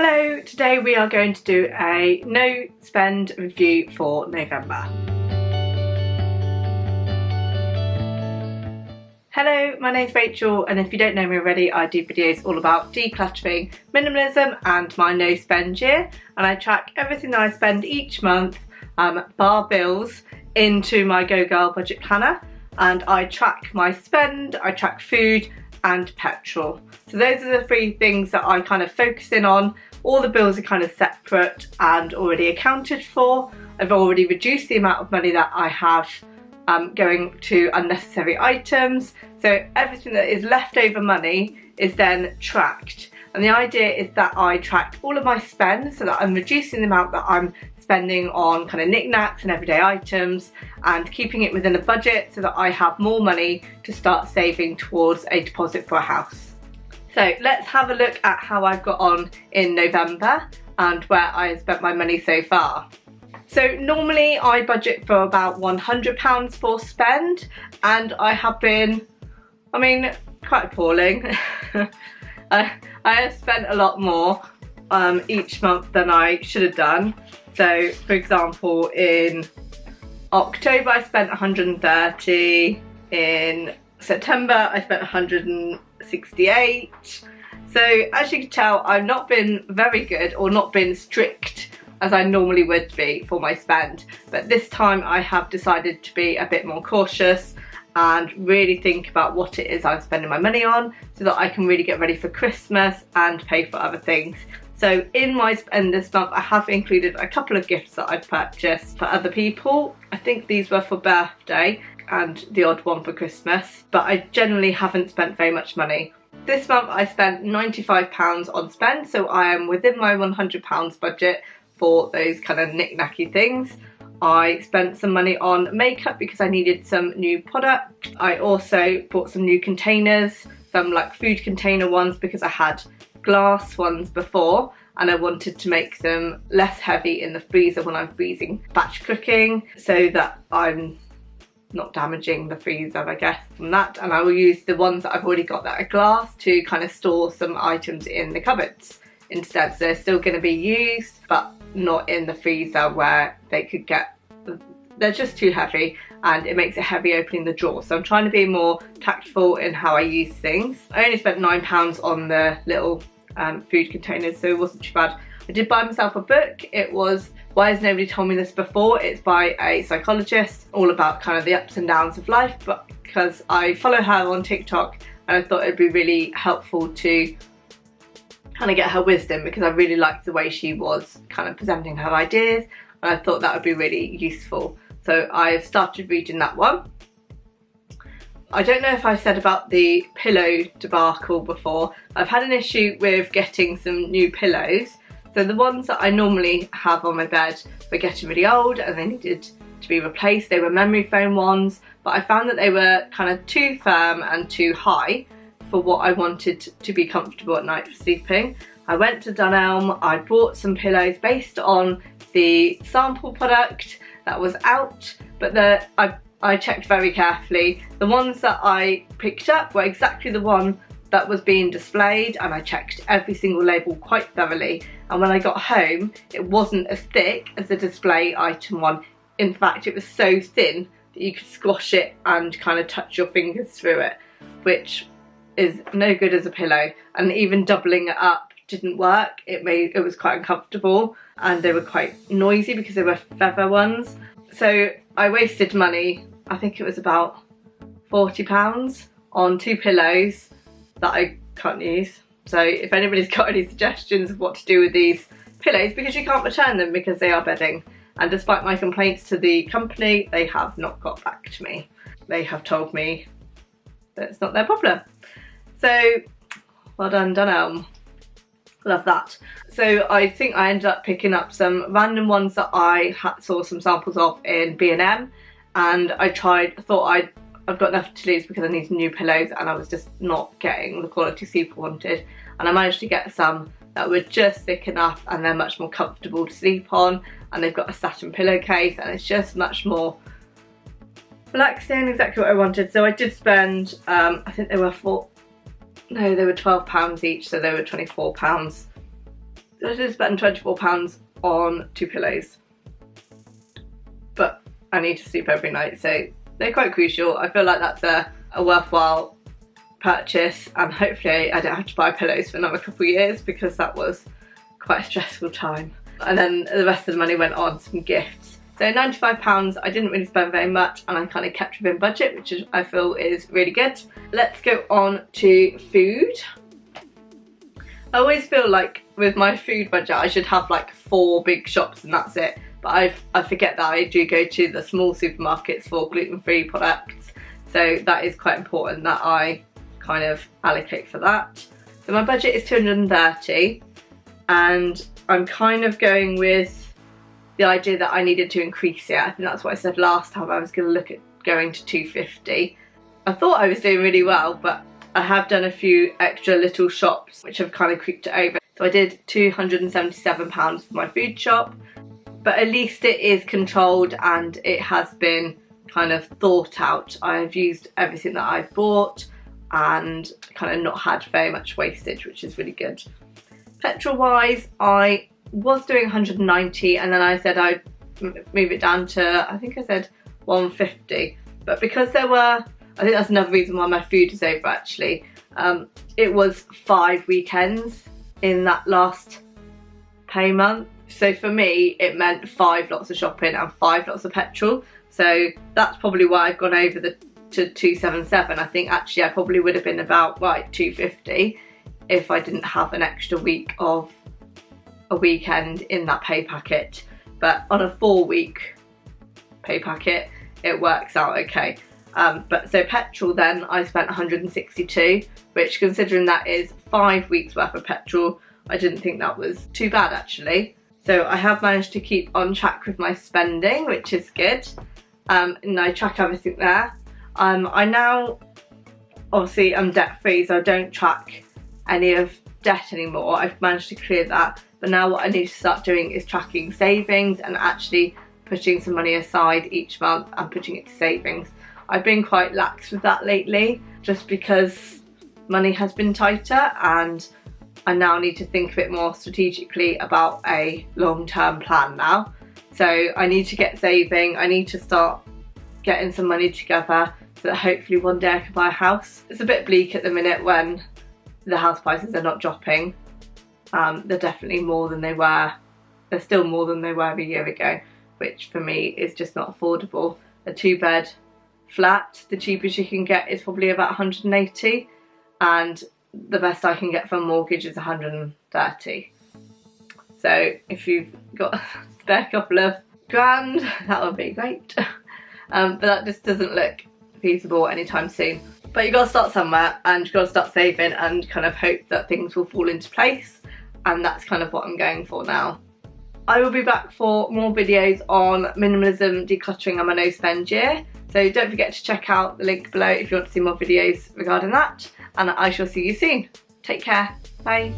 Hello, today we are going to do a no spend review for November. Hello, my name's Rachel, and if you don't know me already, I do videos all about decluttering, minimalism and my no spend year, and I track everything that I spend each month, bar bills, into my Go Girl budget planner, and I track my spend, I track food and petrol. So those are the three things that I kind of focus in on. All the bills are kind of separate and already accounted for. I've already reduced the amount of money that I have going to unnecessary items. So everything that is leftover money is then tracked. And the idea is that I track all of my spend so that I'm reducing the amount that I'm spending on kind of knickknacks and everyday items and keeping it within a budget so that I have more money to start saving towards a deposit for a house. So let's have a look at how I've got on in November and where I spent my money so far. So normally I budget for about £100 for spend, and I have been, quite appalling. I have spent a lot more each month than I should have done. So for example, in October I spent 130, in September I spent 168. So as you can tell, I've not been very good or not been strict as I normally would be for my spend, but this time I have decided to be a bit more cautious and really think about what it is I'm spending my money on so that I can really get ready for Christmas and pay for other things. So in my spend this month I have included a couple of gifts that I've purchased for other people. I think these were for birthday and the odd one for Christmas, but I generally haven't spent very much money. This month I spent £95 on spend, so I am within my £100 budget for those kind of knick-knacky things. I spent some money on makeup because I needed some new product. I also bought some new containers, some like food container ones because I had glass ones before and I wanted to make them less heavy in the freezer when I'm freezing batch cooking so that I'm not damaging the freezer, I guess, from that. And I will use the ones that I've already got that are glass to kind of store some items in the cupboards instead. So they're still going to be used but not in the freezer where they could get, they're just too heavy and it makes it heavy opening the drawer. So I'm trying to be more tactful in how I use things. I only spent £9 on the little food containers, so it wasn't too bad. I did buy myself a book. It was Why Has Nobody Told Me This Before? It's by a psychologist, all about kind of the ups and downs of life, but because I follow her on TikTok and I thought it'd be really helpful to kind of get her wisdom because I really liked the way she was kind of presenting her ideas and I thought that would be really useful. So I've started reading that one. I don't know if I said about the pillow debacle before. I've had an issue with getting some new pillows. So the ones that I normally have on my bed were getting really old and they needed to be replaced. They were memory foam ones, but I found that they were kind of too firm and too high for what I wanted to be comfortable at night for sleeping. I went to Dunelm, I bought some pillows based on the sample product that was out, but I checked very carefully. The ones that I picked up were exactly the one that was being displayed, and I checked every single label quite thoroughly. And when I got home, it wasn't as thick as the display item one. In fact, it was so thin that you could squash it and kind of touch your fingers through it, which is no good as a pillow. And even doubling it up didn't work. It was quite uncomfortable and they were quite noisy because they were feather ones. So I wasted money. I think it was about £40 on two pillows that I can't use. So if anybody's got any suggestions of what to do with these pillows, because you can't return them because they are bedding, and despite my complaints to the company, they have not got back to me. They have told me that it's not their problem. So well done, Dunelm. Love that. So I think I ended up picking up some random ones that I saw some samples of in B&M, and I thought I've got enough to lose because I need new pillows and I was just not getting the quality super wanted, and I managed to get some that were just thick enough and they're much more comfortable to sleep on, and they've got a satin pillowcase and it's just much more relaxing, exactly what I wanted. So I did spend, I think they were £12 each, so they were £24 I did spend £24 on 2 pillows, but I need to sleep every night, so they're quite crucial. I feel like that's a worthwhile purchase, and hopefully I don't have to buy pillows for another couple of years, because that was quite a stressful time. And then the rest of the money went on some gifts. So £95, I didn't really spend very much, and I kind of kept within budget, which is, I feel is really good. Let's go on to food. I always feel like with my food budget I should have like 4 big shops and that's it, but I forget that I do go to the small supermarkets for gluten-free products, so that is quite important that I kind of allocate for that. So my budget is 230, and I'm kind of going with the idea that I needed to increase it. I think that's what I said last time, I was going to look at going to 250. I thought I was doing really well, but I have done a few extra little shops which have kind of creeped it over. So I did £277 for my food shop, but at least it is controlled and it has been kind of thought out. I've used everything that I've bought and kind of not had very much wastage, which is really good. Petrol wise, I was doing 190, and then I said I'd move it down to, I think I said 150, but because there were, I think that's another reason why my food is over actually. It was 5 weekends in that last pay month. So for me, it meant 5 lots of shopping and 5 lots of petrol. So that's probably why I've gone over to 277. I think actually I probably would have been about, right, 250 if I didn't have an extra week of a weekend in that pay packet. But on a 4-week pay packet, it works out okay. But so petrol then, I spent 162, which considering that is 5 weeks worth of petrol, I didn't think that was too bad actually. So I have managed to keep on track with my spending, which is good. And I track everything there. I now, obviously I'm debt free, so I don't track any of debt anymore. I've managed to clear that. But now what I need to start doing is tracking savings and actually putting some money aside each month and putting it to savings. I've been quite lax with that lately, just because money has been tighter, and I now need to think a bit more strategically about a long-term plan now. So I need to get saving, I need to start getting some money together so that hopefully one day I can buy a house. It's a bit bleak at the minute when the house prices are not dropping. They're definitely more than they were, they're still more than they were a year ago, which for me is just not affordable. A 2-bed flat, the cheapest you can get is probably about 180, and the best I can get for a mortgage is 130. So if you've got a spare couple of grand, that would be great. But that just doesn't look feasible anytime soon. But you've got to start somewhere, and you've got to start saving and kind of hope that things will fall into place, and that's kind of what I'm going for now. I will be back for more videos on minimalism, decluttering and my no spend year. So don't forget to check out the link below if you want to see more videos regarding that, and I shall see you soon. Take care, bye.